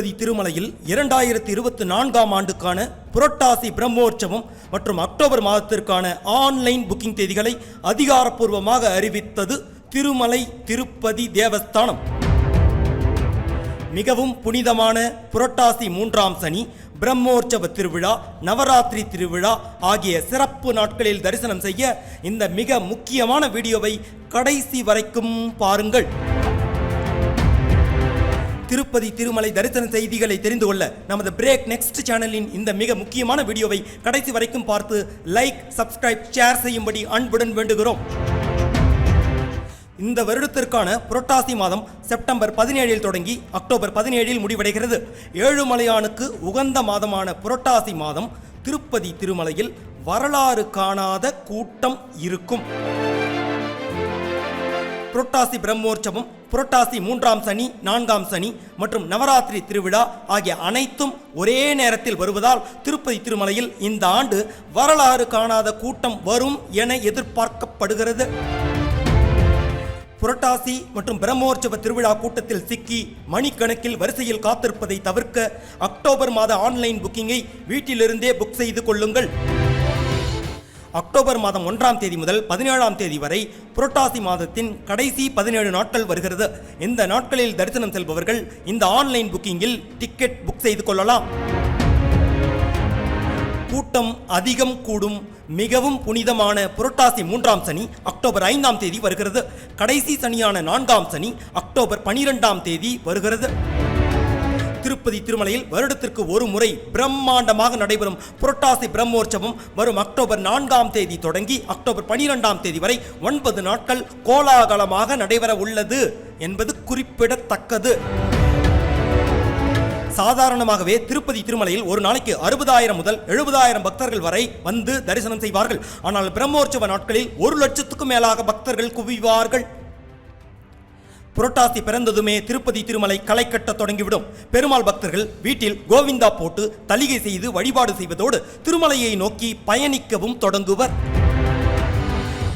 திருப்பதி திருமலையில் 2024ஆம் ஆண்டுக்கான புரட்டாசி பிரம்மோற்சவம் மற்றும் அக்டோபர் மாதத்திற்கான ஆன்லைன் புக்கிங் தேதிகளை அதிகாரப்பூர்வமாக அறிவித்தது திருமலை திருப்பதி தேவஸ்தானம். மிகவும் புனிதமான புரட்டாசி 3ஆம் சனி, பிரம்மோற்சவ திருவிழா, நவராத்திரி திருவிழா ஆகிய சிறப்பு நாட்களில் தரிசனம் செய்ய இந்த மிக முக்கியமான வீடியோவை கடைசி வரைக்கும் பாருங்கள். திருப்பதி திருமலை தரிசன செய்திகளை தெரிந்து கொள்ள நமது பிரேக் நெக்ஸ்ட் சேனலின் இந்த மிக முக்கியமான வீடியோவை கடைசி வரைக்கும் பார்த்து லைக், சப்ஸ்கிரைப், ஷேர் செய்யும்படி அன்புடன் வேண்டுகிறோம். இந்த வருடத்திற்கான புரட்டாசி மாதம் செப்டம்பர் 17இல் தொடங்கி அக்டோபர் 17இல் முடிவடைகிறது. ஏழுமலையானுக்கு உகந்த மாதமான புரட்டாசி மாதம் திருப்பதி திருமலையில் வரலாறு காணாத கூட்டம் இருக்கும். புரட்டாசி பிரம்மோற்சவம், புரட்டாசி 3ஆம் சனி, 4ஆம் சனி மற்றும் நவராத்திரி திருவிழா ஆகிய அனைத்தும் ஒரே நேரத்தில் வருவதால் திருப்பதி திருமலையில் இந்த ஆண்டு வரலாறு காணாத கூட்டம் வரும் என எதிர்பார்க்கப்படுகிறது. புரட்டாசி மற்றும் பிரம்மோற்சவ திருவிழா கூட்டத்தில் சிக்கி மணிக்கணக்கில் வரிசையில் காத்திருப்பதை தவிர்க்க அக்டோபர் மாத ஆன்லைன் புக்கிங்கை வீட்டிலிருந்தே புக் செய்து கொள்ளுங்கள். அக்டோபர் மாதம் 1ஆம் தேதி முதல் 17ஆம் தேதி வரை புரட்டாசி மாதத்தின் கடைசி 17 நாட்கள் வருகிறது. இந்த நாட்களில் தரிசனம் செல்பவர்கள் இந்த ஆன்லைன் புக்கிங்கில் டிக்கெட் புக் செய்து கொள்ளலாம். கூட்டம் அதிகம் கூடும் மிகவும் புனிதமான புரட்டாசி 3ஆம் சனி அக்டோபர் 5ஆம் தேதி வருகிறது. கடைசி சனியான 4ஆம் சனி அக்டோபர் 12ஆம் தேதி வருகிறது. திருப்பதி திருமலையில் வருடத்திற்கு ஒரு முறை பிரம்மாண்டமாக நடைபெறும் புரட்டாசி பிரம்மோற்சவம் வரும் அக்டோபர் 4ஆம் தேதி தொடங்கி அக்டோபர் 12ஆம் தேதி வரை 9 நாட்கள் கோலாகலமாக நடைபெற உள்ளது என்பது குறிப்பிடத்தக்கது. சாதாரணமாகவே திருப்பதி திருமலையில் ஒரு நாளைக்கு 60,000 முதல் 70,000 பக்தர்கள் வரை வந்து தரிசனம் செய்வார்கள். ஆனால் பிரம்மோற்சவ நாட்களில் 1 லட்சத்துக்கும் மேலாக பக்தர்கள் குவிவார்கள். புரட்டாசி பிறந்ததுமே திருப்பதி திருமலை களை கட்ட தொடங்கிவிடும். பெருமாள் பக்தர்கள் வீட்டில் கோவிந்தா போட்டு தலிகை செய்து வழிபாடு செய்வதோடு திருமலையை நோக்கி பயணிக்கவும் தொடங்குவர்.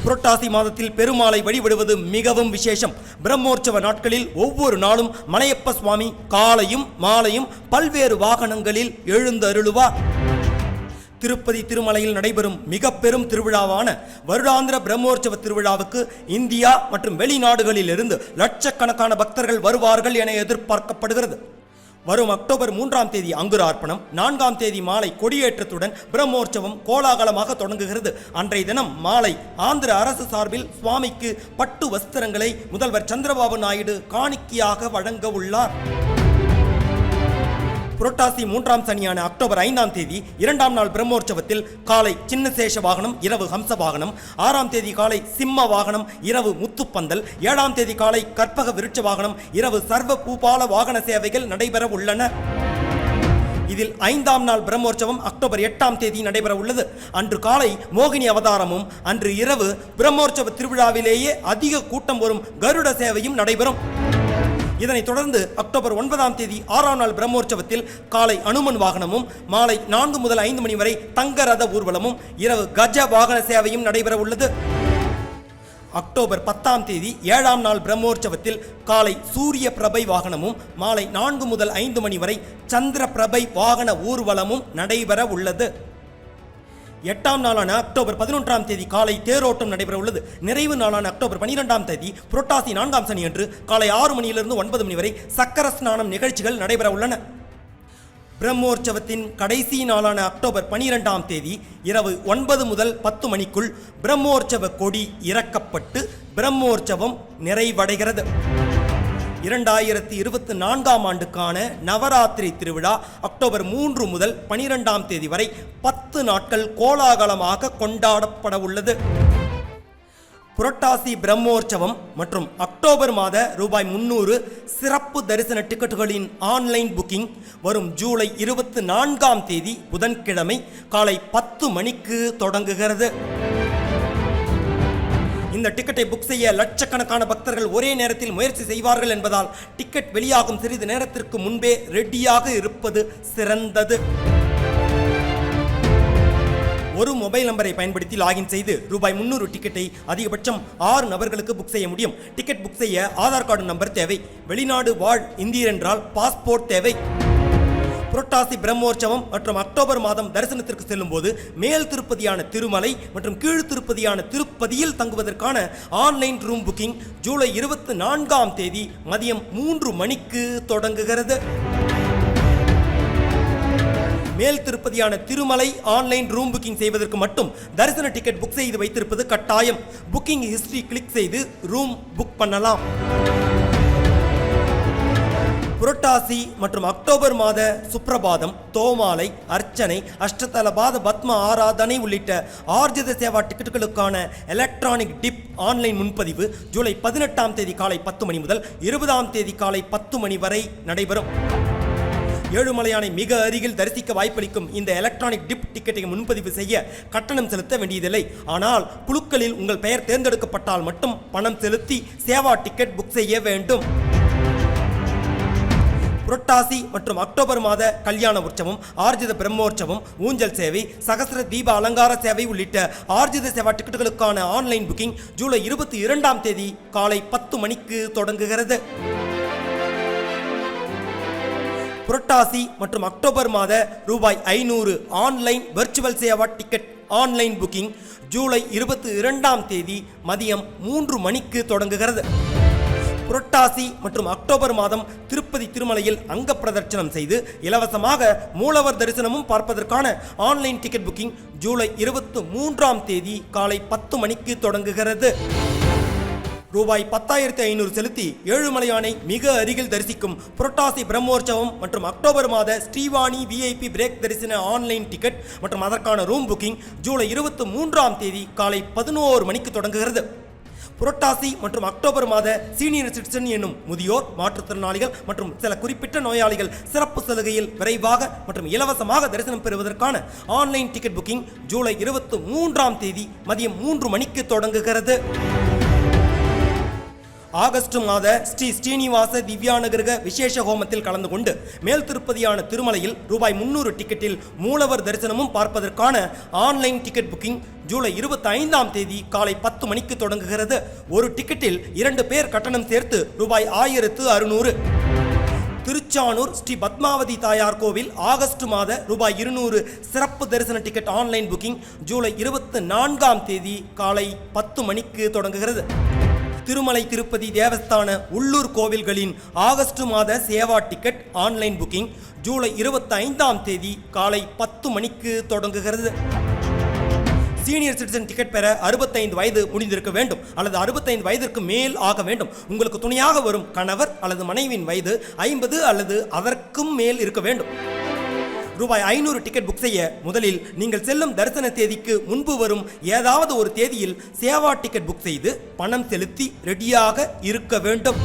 புரட்டாசி மாதத்தில் பெருமாளை வழிபடுவது மிகவும் விசேஷம். பிரம்மோற்சவ நாட்களில் ஒவ்வொரு நாளும் மலையப்ப சுவாமி காலையும் மாலையும் பல்வேறு வாகனங்களில் எழுந்தருளுவார். திருப்பதி திருமலையில் நடைபெறும் மிக பெரும் திருவிழாவான வருடாந்திர பிரம்மோற்சவ திருவிழாவுக்கு இந்தியா மற்றும் வெளிநாடுகளில் இருந்து லட்சக்கணக்கான பக்தர்கள் வருவார்கள் என எதிர்பார்க்கப்படுகிறது. வரும் அக்டோபர் 3ஆம் தேதி அங்குரார்ப்பணம், 4ஆம் தேதி மாலை கொடியேற்றத்துடன் பிரம்மோற்சவம் கோலாகலமாக தொடங்குகிறது. அன்றைய தினம் மாலை ஆந்திர அரசு சார்பில் சுவாமிக்கு பட்டு வஸ்திரங்களை முதல்வர் சந்திரபாபு நாயுடு காணிக்கையாக வழங்க உள்ளார். புரட்டாசி 3ஆம் சனியான அக்டோபர் 5ஆம் தேதி 2ஆம் நாள் பிரம்மோற்சவத்தில் காலை சின்ன சேஷ வாகனம், இரவு ஹம்ச வாகனம், 6ஆம் தேதி காலை சிம்ம வாகனம், இரவு முத்துப்பந்தல், 7ஆம் தேதி காலை கற்பக விருட்ச வாகனம், இரவு சர்வ பூபால வாகன சேவைகள் நடைபெற உள்ளன. இதில் 5ஆம் நாள் பிரம்மோற்சவம் அக்டோபர் 8ஆம் தேதி நடைபெற உள்ளது. அன்று காலை மோகினி அவதாரமும் அன்று இரவு பிரம்மோற்சவ திருவிழாவிலேயே அதிக கூட்டம் வரும் கருட சேவையும் நடைபெறும். இதனைத் தொடர்ந்து அக்டோபர் 9ஆம் தேதி 6ஆம் நாள் பிரம்மோற்சவத்தில் காலை அனுமன் வாகனமும், மாலை 4 முதல் 5 மணி வரை தங்க ரத ஊர்வலமும், இரவு கஜ வாகன சேவையும் நடைபெற உள்ளது. அக்டோபர் 10ஆம் தேதி 7ஆம் நாள் பிரம்மோற்சவத்தில் காலை சூரிய பிரபை வாகனமும், மாலை 4 முதல் 5 மணி வரை சந்திர பிரபை வாகன ஊர்வலமும் நடைபெற உள்ளது. 8ஆம் நாளான அக்டோபர் 11ஆம் தேதி காலை தேரோட்டம் நடைபெற உள்ளது. நிறைவு நாளான அக்டோபர் 12ஆம் தேதி புரட்டாசி 4ஆம் சனி அன்று காலை 6 மணியிலிருந்து 9 மணி வரை சக்கர ஸ்நானம் நிகழ்ச்சிகள் நடைபெற உள்ளன. பிரம்மோற்சவத்தின் கடைசி நாளான அக்டோபர் 12ஆம் தேதி இரவு 9 முதல் 10 மணிக்குள் பிரம்மோற்சவ கொடி இறக்கப்பட்டு பிரம்மோற்சவம் நிறைவடைகிறது. 2024ஆம் ஆண்டுக்கான நவராத்திரி திருவிழா அக்டோபர் 3 முதல் 12ஆம் தேதி வரை 10 நாட்கள் கோலாகலமாக கொண்டாடப்பட உள்ளது. புரட்டாசி பிரம்மோற்சவம் மற்றும் அக்டோபர் மாத ரூபாய் 300 சிறப்பு தரிசன டிக்கெட்டுகளின் ஆன்லைன் புக்கிங் வரும் ஜூலை 24ஆம் தேதி புதன்கிழமை காலை 10 மணிக்கு தொடங்குகிறது. இந்த டிக்கெட்டை புக் செய்ய லட்சக்கணக்கான பக்தர்கள் ஒரே நேரத்தில் முயற்சி செய்வார்கள் என்பதால் டிக்கெட் வெளியாகும் சிறிது நேரத்திற்கு முன்பே ரெடியாக இருப்பது சிறந்தது. ஒரு மொபைல் நம்பரை பயன்படுத்தி லாகின் செய்து ரூபாய் 300 டிக்கெட்டை அதிகபட்சம் 6 நபர்களுக்கு புக் செய்ய முடியும். டிக்கெட் புக் செய்ய ஆதார் கார்டு நம்பர் தேவை. வெளிநாடு வாழ் இந்தியர் என்றால் பாஸ்போர்ட் தேவை. புரட்டாசி பிரம்மோற்சவம் மற்றும் அக்டோபர் மாதம் தரிசனத்திற்கு செல்லும் போது மேல் திருப்பதியான திருமலை மற்றும் கீழ் திருப்பதியான திருப்பதியில் தங்குவதற்கான ஆன்லைன் ரூம் புக்கிங் ஜூலை 24ஆம் தேதி மதியம் 3 மணிக்கு தொடங்குகிறது. மேல் திருப்பதியான திருமலை ஆன்லைன் ரூம் புக்கிங் செய்வதற்கு மட்டும் தரிசன டிக்கெட் புக் செய்து வைத்திருப்பது கட்டாயம். புக்கிங் ஹிஸ்டரி கிளிக் செய்து ரூம் புக் பண்ணலாம். புரட்டாசி மற்றும் அக்டோபர் மாத சுப்ரபாதம், தோமாலை, அர்ச்சனை, அஷ்டதலபாத பத்ம ஆராதனை உள்ளிட்ட ஆர்ஜித சேவா டிக்கெட்டுகளுக்கான எலக்ட்ரானிக் டிப் ஆன்லைன் முன்பதிவு ஜூலை 18ஆம் தேதி காலை 10 மணி முதல் 20ஆம் தேதி காலை 10 மணி வரை நடைபெறும். ஏழுமலையானை மிக அருகில் தரிசிக்க வாய்ப்பளிக்கும் இந்த எலக்ட்ரானிக் டிப் டிக்கெட்டை முன்பதிவு செய்ய கட்டணம் செலுத்த வேண்டியதில்லை. ஆனால் குழுக்களில் உங்கள் பெயர் தேர்ந்தெடுக்கப்பட்டால் மட்டும் பணம் செலுத்தி சேவா டிக்கெட் புக் செய்ய வேண்டும். புரட்டாசி மற்றும் அக்டோபர் மாத கல்யாண உற்சவம், ஆர்ஜித பிரம்மோற்சவம், ஊஞ்சல் சேவை, சகஸ்ர தீப அலங்கார சேவை உள்ளிட்ட ஆர்ஜித சேவா டிக்கெட்டுகளுக்கான ஆன்லைன் புக்கிங் ஜூலை 22ஆம் தேதி காலை 10 மணிக்கு தொடங்குகிறது. புரட்டாசி மற்றும் அக்டோபர் மாத ரூபாய் 500 ஆன்லைன் வெர்ச்சுவல் சேவா டிக்கெட் ஆன்லைன் புக்கிங் ஜூலை 22ஆம் தேதி மதியம் 3 மணிக்கு தொடங்குகிறது. புரட்டாசி மற்றும் அக்டோபர் மாதம் திருப்பதி திருமலையில் அங்க பிரதர்சனம் செய்து இலவசமாக மூலவர் தரிசனமும் பார்ப்பதற்கான ஆன்லைன் டிக்கெட் புக்கிங் ஜூலை 23ஆம் தேதி காலை 10 மணிக்கு தொடங்குகிறது. ரூபாய் 10,500 செலுத்தி ஏழுமலையானை மிக அருகில் தரிசிக்கும் புரட்டாசி பிரம்மோற்சவம் மற்றும் அக்டோபர் மாத ஸ்ரீவாணி விஐபி பிரேக் தரிசன ஆன்லைன் டிக்கெட் மற்றும் அதற்கான ரூம் புக்கிங் ஜூலை 23ஆம் தேதி காலை 11 மணிக்கு தொடங்குகிறது. புரட்டாசி மற்றும் அக்டோபர் மாத சீனியர் சிட்டிசன் என்னும் முதியோர், மாற்றுத்திறனாளிகள் மற்றும் சில குறிப்பிட்ட நோயாளிகள் சிறப்பு சலுகையில் விரைவாக மற்றும் இலவசமாக தரிசனம் பெறுவதற்கான ஆன்லைன் டிக்கெட் புக்கிங் ஜூலை 23ஆம் தேதி மதியம் 3 மணிக்கு தொடங்குகிறது. ஆகஸ்ட் மாத ஸ்ரீ ஸ்ரீனிவாச திவ்யானுகிரக விசேஷ ஹோமத்தில் கலந்து கொண்டு மேல் திருப்பதியான திருமலையில் ரூபாய் 300 டிக்கெட்டில் மூலவர் தரிசனமும் பார்ப்பதற்கான ஆன்லைன் டிக்கெட் புக்கிங் ஜூலை 25ஆம் தேதி காலை 10 மணிக்கு தொடங்குகிறது. ஒரு டிக்கெட்டில் 2 பேர் கட்டணம் சேர்த்து ரூபாய் 1600. திருச்சானூர் ஸ்ரீ பத்மாவதி தாயார் கோவில் ஆகஸ்ட் மாத ரூபாய் 200 சிறப்பு தரிசன டிக்கெட் ஆன்லைன் புக்கிங் ஜூலை 24ஆம் தேதி காலை 10 மணிக்கு தொடங்குகிறது. திருமலை திருப்பதி தேவஸ்தான உள்ளூர் கோவில்களின் ஆகஸ்ட் மாத சேவா டிக்கெட் ஆன்லைன் புக்கிங் ஜூலை 25ஆம் தேதி காலை 10 மணிக்கு தொடங்குகிறது. சீனியர் சிட்டிசன் டிக்கெட் பெற 65 வயது முடிந்திருக்க வேண்டும் அல்லது 65 வயதிற்கு மேல் ஆக வேண்டும். உங்களுக்கு துணையாக வரும் கணவர் அல்லது மனைவியின் வயது 50 அல்லது அதற்கும் மேல் இருக்க வேண்டும். ரூபாய் 500 டிக்கெட் புக் செய்ய முதலில் நீங்கள் செல்லும் தரிசன தேதிக்கு முன்பு வரும் ஏதாவது ஒரு தேதியில் சேவா டிக்கெட் புக் செய்து பணம் செலுத்தி ரெடியாக இருக்க வேண்டும்.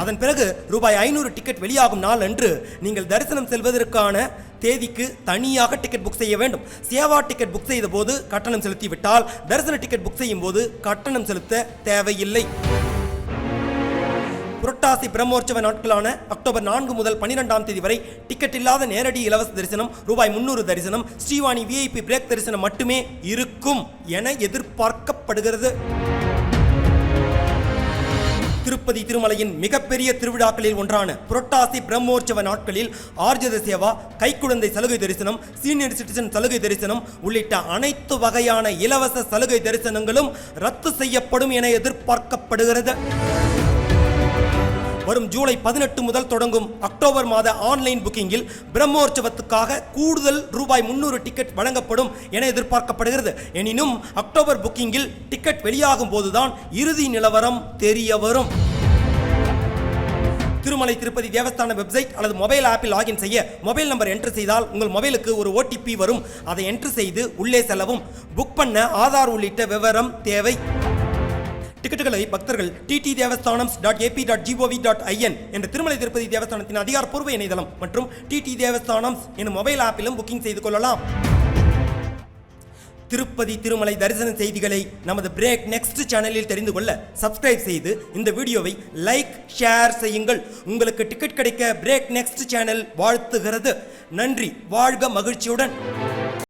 அதன் பிறகு ரூபாய் 500 டிக்கெட் வெளியாகும் நாள் அன்று நீங்கள் தரிசனம் செல்வதற்கான தேதிக்கு தனியாக டிக்கெட் புக் செய்ய வேண்டும். சேவா டிக்கெட் புக் செய்த போது கட்டணம் செலுத்திவிட்டால் தரிசன டிக்கெட் புக் செய்யும் போது கட்டணம் செலுத்த தேவையில்லை. புரட்டாசி பிரம்மோற்சவ நாட்களான அக்டோபர் 4 முதல் 12ஆம் தேதி வரை டிக்கெட் இல்லாத நேரடி இலவச தரிசனம் ரூபாய் 300 தரிசனம் ஸ்ரீவாணி விஐபி பிரேக் தரிசனம் மட்டுமே இருக்கும் என எதிர்பார்க்கப்படுகிறது. திருப்பதி திருமலையின் மிகப்பெரிய திருவிழாக்களில் ஒன்றான புரட்டாசி பிரம்மோற்சவ நாட்களில் ஆர்ஜித சேவா, கைக்குழந்தை சலுகை தரிசனம், சீனியர் சிட்டிசன் சலுகை தரிசனம் உள்ளிட்ட அனைத்து வகையான இலவச சலுகை தரிசனங்களும் ரத்து செய்யப்படும் என எதிர்பார்க்கப்படுகிறது. வரும் ஜூலை 18 முதல் தொடங்கும் அக்டோபர் மாத ஆன்லைன் புக்கிங்கில் பிரம்மோற்சவத்துக்காக கூடுதல் ரூபாய் 300 டிக்கெட் வழங்கப்படும் என எதிர்பார்க்கப்படுகிறது. எனினும் அக்டோபர் புக்கிங்கில் டிக்கெட் வெளியாகும் போதுதான் இறுதி நிலவரம் தெரிய வரும். திருமலை திருப்பதி தேவஸ்தான வெப்சைட் அல்லது மொபைல் ஆப்பில் லாகின் செய்ய மொபைல் நம்பர் என்ட்ரு செய்தால் உங்கள் மொபைலுக்கு ஒரு OTP வரும். அதை என்ட்ரு செய்து உள்ளே செல்லவும். புக் பண்ண ஆதார் உள்ளிட்ட விவரம் தேவை. டிக்கெட்டுகளை பக்தர்கள் ttdevasthanams.ap.gov.in என்ற திருமலை திருப்பதி தேவஸ்தானத்தின் அதிகாரப்பூர்வ இணையதளம் மற்றும் TT தேவஸ்தானம்ஸ் எனும் மொபைல் ஆப்பிலும் புக்கிங் செய்து கொள்ளலாம். திருப்பதி திருமலை தரிசன செய்திகளை நமது பிரேக் நெக்ஸ்ட் சேனலில் தெரிந்து கொள்ள சப்ஸ்கிரைப் செய்து இந்த வீடியோவை லைக், ஷேர் செய்யுங்கள். உங்களுக்கு டிக்கெட் கிடைக்க பிரேக் நெக்ஸ்ட் சேனல் வாழ்த்துகிறது. நன்றி. வாழ்க மகிழ்ச்சியுடன்.